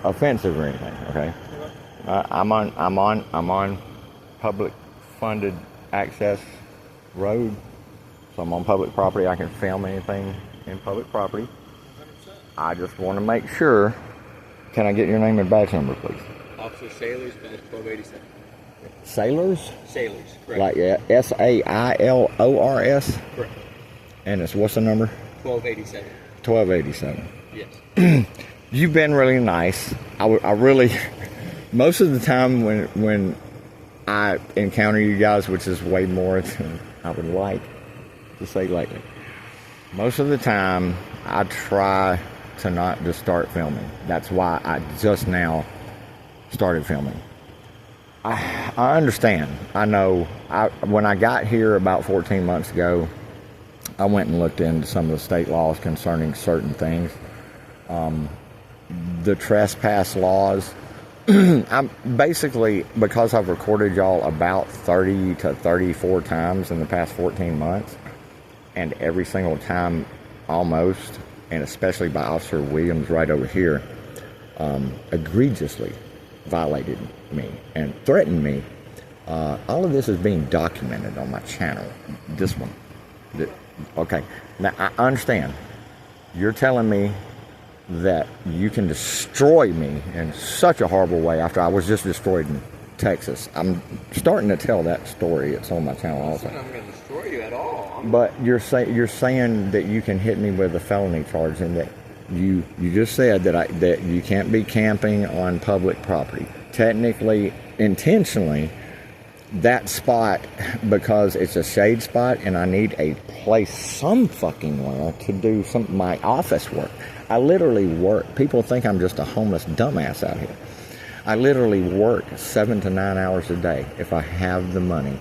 offensive or anything, okay? I'm on public funded access road, so I'm on public property. I can film anything in public property. I just want to make sure. Can I get your name and badge number, please? Officer Sailors, badge 1287. Sailors? Sailors, correct. Like SAILORS? Correct. And what's the number? 1287. 1287. Yes. You've been really nice. I really, most of the time when I encounter you guys, which is way more than I would like to say lately, most of the time I try to not just start filming. That's why I just now started filming. I understand. I know. When I got here about 14 months ago, I went and looked into some of the state laws concerning certain things. The trespass laws. I'm basically, because I've recorded y'all about 30 to 34 times in the past 14 months, and every single time almost, and especially by Officer Williams right over here, egregiously violated me and threatened me. All of this is being documented on my channel. This one. Okay. Now, I understand. You're telling me that you can destroy me in such a horrible way after I was just destroyed in Texas. I'm starting to tell that story. It's on my channel also. I'm not going to destroy you at all. But you're saying that you can hit me with a felony charge, and that you just said that you can't be camping on public property. Technically, intentionally, that spot, because it's a shade spot and I need a place some fucking where to do my office work. I literally work. People think I'm just a homeless dumbass out here. I literally work 7 to 9 hours a day if I have the money,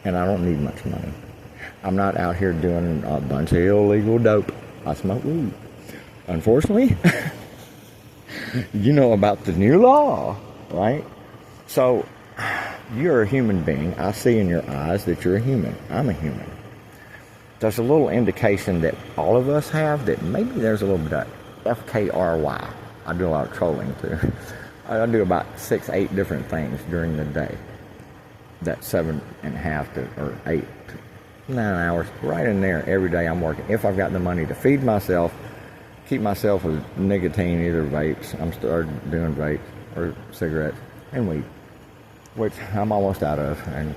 and I don't need much money. I'm not out here doing a bunch of illegal dope. I smoke weed. Unfortunately, you know about the new law, right? So, you're a human being. I see in your eyes that you're a human. I'm a human. There's a little indication that all of us have that maybe there's a little bit of FKRY. I do a lot of trolling too. I do about 6, 8 different things during the day. That's 7.5 or 8 to 9 hours. Right in there every day I'm working. If I've got the money to feed myself, keep myself with nicotine, either vapes. I'm starting doing vapes or cigarettes and weed, which I'm almost out of, and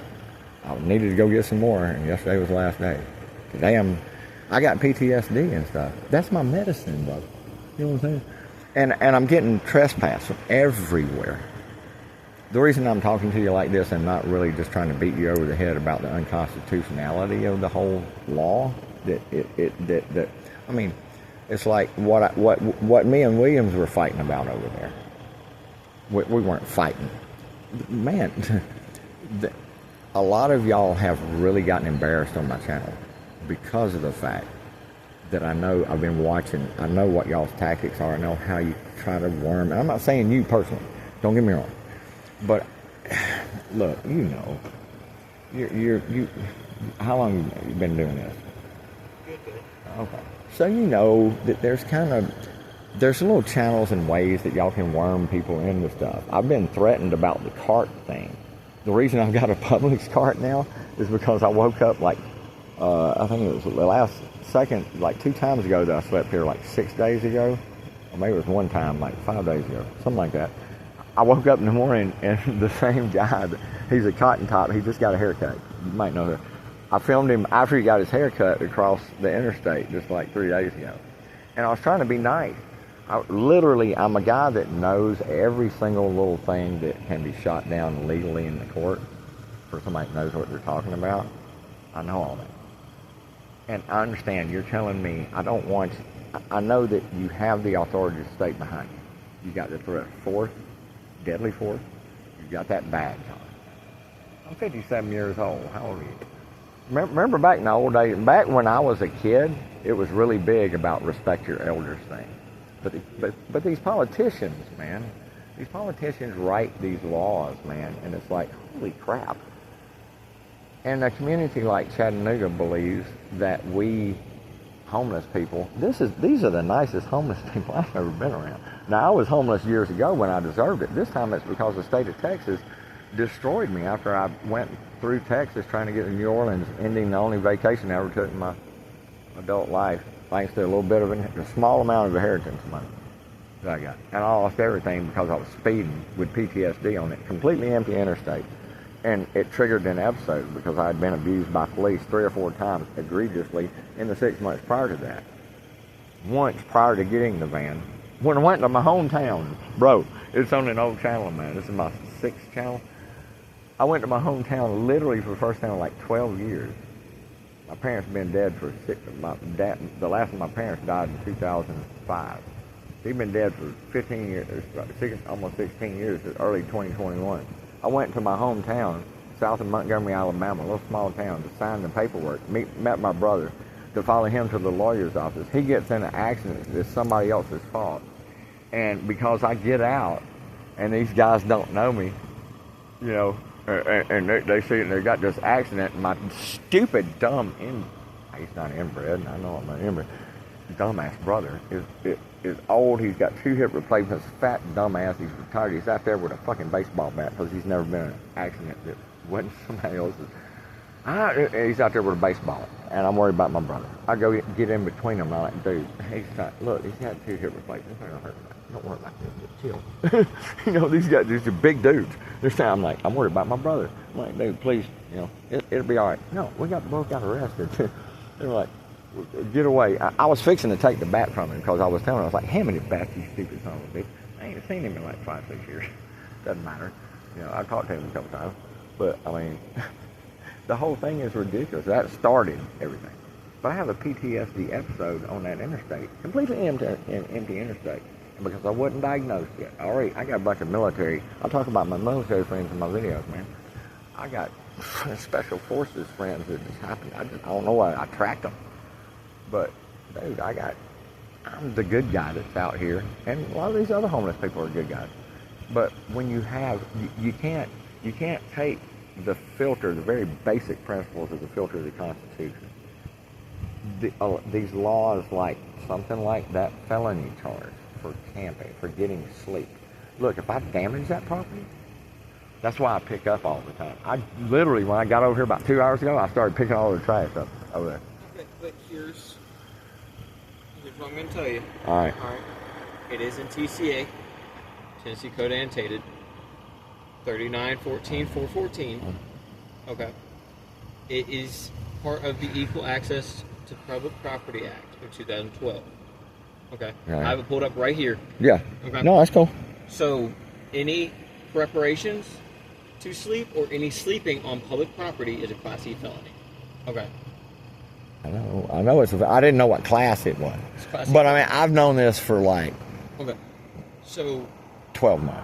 I needed to go get some more, and yesterday was the last day. Today I got PTSD and stuff. That's my medicine, brother. You know what I'm saying? And I'm getting trespassed from everywhere. The reason I'm talking to you like this and not really just trying to beat you over the head about the unconstitutionality of the whole law, that I mean, it's like what me and Williams were fighting about over there. We weren't fighting. Man, a lot of y'all have really gotten embarrassed on my channel because of the fact that I know I've been watching. I know what y'all's tactics are. I know how you try to worm. And I'm not saying you personally. Don't get me wrong. But look, you know, you. How long have you been doing this? Okay. So you know that there's little channels and ways that y'all can worm people into stuff. I've been threatened about the cart thing. The reason I've got a Publix cart now is because I woke up I think it was the last second, 2 times ago that I slept here 6 days ago. Or maybe it was one time, 5 days ago, something like that. I woke up in the morning and the same guy, he's a cotton top, he just got a haircut. You might know her. I filmed him after he got his haircut across the interstate just 3 days ago. And I was trying to be nice. I'm a guy that knows every single little thing that can be shot down legally in the court for somebody that knows what they're talking about. I know all that. And I understand you're telling me I know that you have the authority of the state behind you. You got the threat of deadly force. You got that badge on. I'm 57 years old. How old are you? Remember back in the old days, back when I was a kid, it was really big about respect your elders thing. But these politicians, man, these politicians write these laws, man, and it's like, holy crap. And a community like Chattanooga believes that we homeless people. These are the nicest homeless people I've ever been around. Now, I was homeless years ago when I deserved it. This time it's because the state of Texas destroyed me after I went through Texas trying to get to New Orleans, ending the only vacation I ever took in my adult life, thanks to a little bit of a small amount of inheritance money that I got. And I lost everything because I was speeding with PTSD on it, completely empty interstate. And it triggered an episode because I had been abused by police 3 or 4 times egregiously in the 6 months prior to that. Once prior to getting the van, when I went to my hometown, bro, it's on an old channel, man. This is my 6th channel. I went to my hometown literally for the first time in like 12 years. My parents have been dead for the last of my parents died in 2005. He'd been dead for 15 years, almost 16 years, early 2021. I went to my hometown, south of Montgomery, Alabama, a little small town, to sign the paperwork, met my brother, to follow him to the lawyer's office. He gets in an accident. It's somebody else's fault. And because I get out, and these guys don't know me, you know, and they see it and they got this accident, and my stupid, dumb, he's not inbred, I know I'm not inbred, dumbass brother is old. He's got 2 hip replacements, fat dumbass. He's retired. He's out there with a fucking baseball bat because he's never been in an accident that wasn't somebody else's. He's out there with a baseball, and I'm worried about my brother. I go get in between them, and I'm like, dude, he's got 2 hip replacements. They're gonna hurt him. Don't worry about this. Just chill. You know, these are big dudes. They're saying, I'm worried about my brother. I'm like, dude, please, you know, it'll be all right. No, we both got arrested. They were like, get away. I was fixing to take the bat from him because I was telling him, I was like, hand me the bat, you stupid son of a bitch. I ain't seen him in like 5-6 years. Doesn't matter. You know, I talked to him a couple times. But, I mean, the whole thing is ridiculous. That started everything. But I have a PTSD episode on that interstate, completely empty interstate. And because I wasn't diagnosed yet. I got a bunch of military. I'll talk about my military friends in my videos, man. I got special forces friends that just happened. I don't know why I tracked them. But, dude, I'm the good guy that's out here. And a lot of these other homeless people are good guys. But when you can't take the filter, the very basic principles of the filter of the Constitution. These laws, like something like that felony charge for camping, for getting sleep. Look, if I damage that property, that's why I pick up all the time. I literally, when I got over here about 2 hours ago, I started picking all the trash up over there. Okay, but here's what I'm going to tell you. All right. It is in TCA, Tennessee Code Annotated, 3914-414. Okay. It is part of the Equal Access to Public Property Act of 2012. Okay. Right. I have it pulled up right here. Yeah. Okay. No, that's cool. So, any preparations to sleep or any sleeping on public property is a Class E felony. Okay. I know I didn't know what class it was. But I mean, I've known this for like okay. So 12 months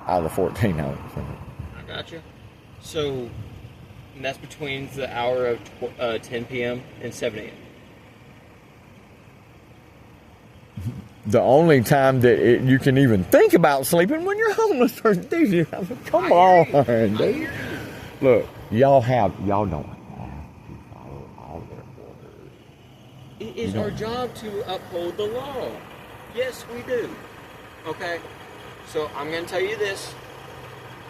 out of the 14 hours. I gotcha. So and that's between the hour of 10 p.m. and 7 a.m. The only time that you can even think about sleeping when you're homeless, dude. Come on, dude. Look, y'all don't have to follow all their orders. It is our job to uphold the law. Yes, we do. Okay? So I'm going to tell you this.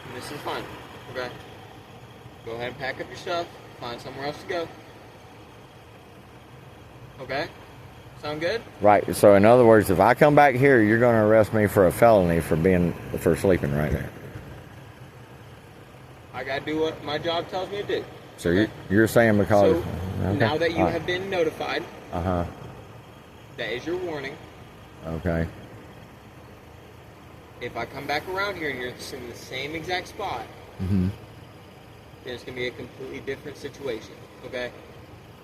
And this is fine. Okay? Go ahead and pack up your stuff. Find somewhere else to go. Okay? Sound good? Right. So in other words, if I come back here, you're going to arrest me for a felony for sleeping right there. I got to do what my job tells me to do. So okay? you're saying because... So okay. Now that you have been notified, that is your warning. Okay. If I come back around here and you're in the same exact spot, then it's going to be a completely different situation. Okay?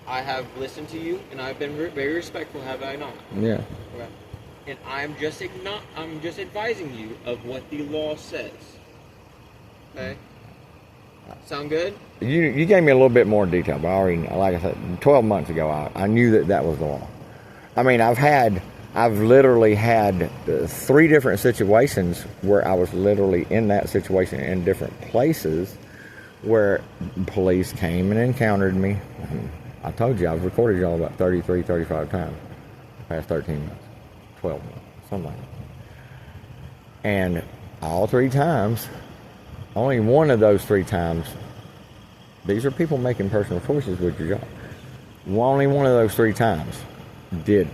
I have listened to you, and I've been very respectful, have I not? Yeah. Okay. And I'm just advising you of what the law says. Okay? Sound good? You gave me a little bit more detail, but I already, like I said, 12 months ago, I knew that was the law. I mean, I've literally had 3 different situations where I was literally in that situation in different places where police came and encountered me. I told you I've recorded y'all about 33, 35 times. Past 13 months, 12 months, something like that. And all 3 times, only one of those 3 times, these are people making personal choices with your job. Only one of those 3 times did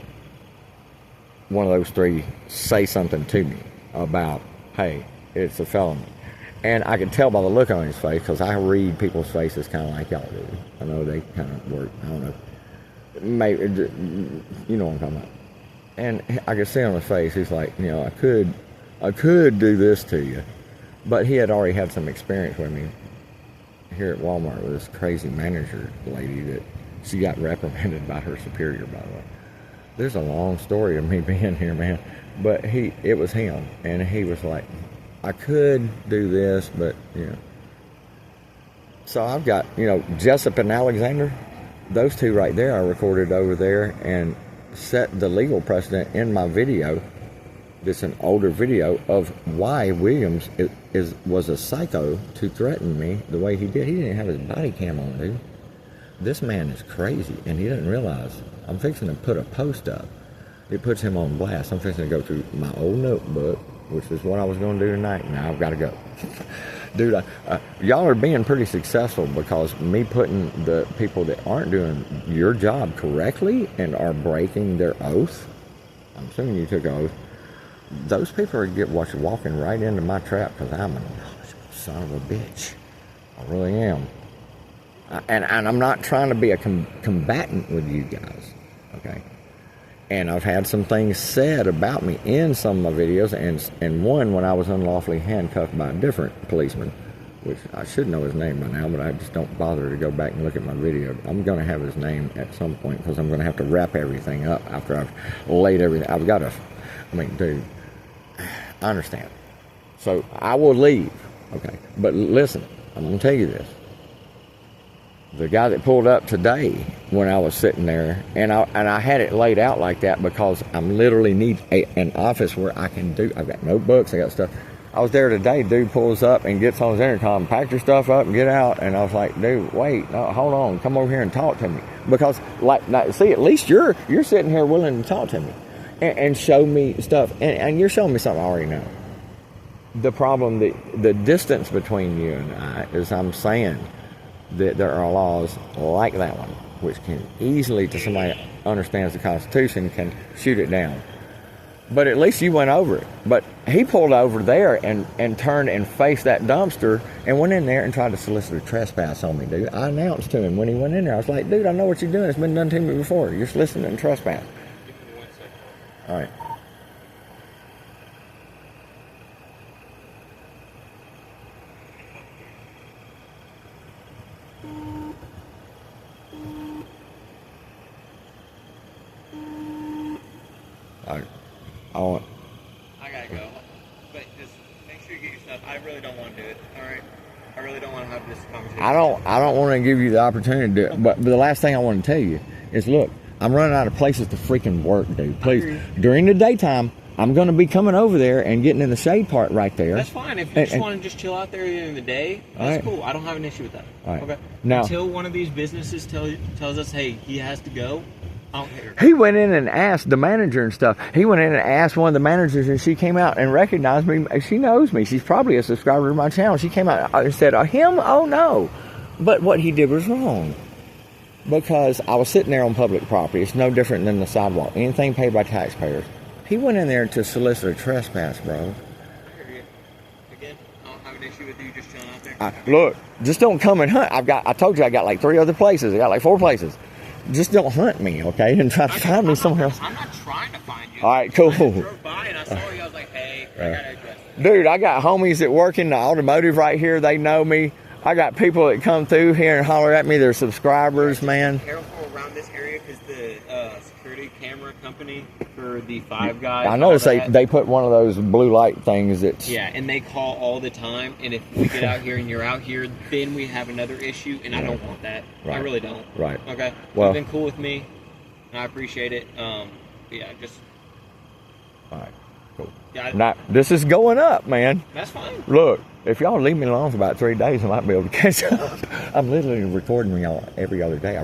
one of those 3 say something to me about, hey, it's a felony. And I could tell by the look on his face, because I read people's faces kind of like y'all do. I know they kind of work, I don't know. Maybe, you know what I'm talking about. And I could see on his face, he's like, you know, I could do this to you. But he had already had some experience with me here at Walmart with this crazy manager lady that she got reprimanded by her superior, by the way. There's a long story of me being here, man. But it was him. And he was like, I could do this, but, you know. So I've got, you know, Jessup and Alexander. Those 2 right there I recorded over there and set the legal precedent in my video. This is an older video of why Williams was a psycho to threaten me the way he did. He didn't have his body cam on, dude. This man is crazy, and he doesn't realize I'm fixing to put a post up. It puts him on blast. I'm fixing to go through my old notebook, which is what I was going to do tonight. Now I've got to go. Dude, y'all are being pretty successful because me putting the people that aren't doing your job correctly and are breaking their oath, I'm assuming you took an oath, those people are walking right into my trap because I'm a son of a bitch. I really am. And I'm not trying to be a combatant with you guys, okay? And I've had some things said about me in some of my videos, and one when I was unlawfully handcuffed by a different policeman, which I should know his name by now, but I just don't bother to go back and look at my video. I'm going to have his name at some point because I'm going to have to wrap everything up after I've laid everything. I've got to, I mean, dude, I understand. So I will leave, okay? But listen, I'm going to tell you this. The guy that pulled up today when I was sitting there, and I had it laid out like that because I'm literally need an office where I can do, I've got notebooks, I got stuff. I was there today, dude pulls up and gets on his intercom, pack your stuff up and get out, and I was like, dude, wait, no, hold on, come over here and talk to me. Because, like, see, at least you're sitting here willing to talk to me and show me stuff, and you're showing me something I already know. The problem, the distance between you and I is I'm saying that there are laws like that one, which can easily, to somebody that understands the Constitution, can shoot it down. But at least you went over it. But he pulled over there and turned and faced that dumpster and went in there and tried to solicit a trespass on me, dude. I announced to him when he went in there, I was like, dude, I know what you're doing. It's been done to me before. You're soliciting trespass. Give me 1 second. All right. I gotta go, but just make sure you get your stuff. I really don't want to do it. All right, I really don't want to have this conversation. I don't want to give you the opportunity to do it. But the last thing I want to tell you is, look, I'm running out of places to freaking work, dude. Please, during the daytime, I'm going to be coming over there and getting in the shade part right there. That's fine. If you just want to just chill out there during the day, that's cool. I don't have an issue with that. All right. Okay. Now, until one of these businesses tells us, hey, he has to go. I don't care. He went in and asked the manager and stuff. He went in and asked one of the managers, and she came out and recognized me. She knows me. She's probably a subscriber to my channel. She came out and said, him? Oh, no. But what he did was wrong. Because I was sitting there on public property. It's no different than the sidewalk. Anything paid by taxpayers. He went in there to solicit a trespass, bro. I hear you. Again, I don't have an issue with you just chilling out there. Look, just don't come and hunt. I told you I got like 3 other places. I got like 4 places. Just don't hunt me, okay? And try to find me somewhere else. I'm not trying to find you. All right, cool. I drove by and I saw you. I was like, hey, I gotta address this. Dude, I got homies that work in the automotive right here. They know me. I got people that come through here and holler at me. They're subscribers, man. Be careful around this area because the security camera company for the Five Guys. I noticed they put one of those blue light things that's... Yeah, and they call all the time. And if we get out here and you're out here, then we have another issue. And I don't want that. Right. I really don't. Right. Okay? Well, you've been cool with me. And I appreciate it. Yeah, just... All right, cool. Yeah, now, this is going up, man. That's fine. Look, If y'all leave me alone for about 3 days, I might be able to catch up. I'm literally recording y'all every other day.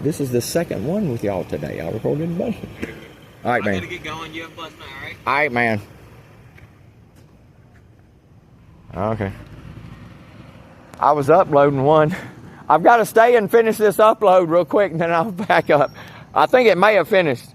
This is the second one with y'all today. I recorded a bunch. All right, man. I gotta get going. You have a blessed night, all right? All right, man. Okay. I was uploading one. I've got to stay and finish this upload real quick, and then I'll back up. I think it may have finished.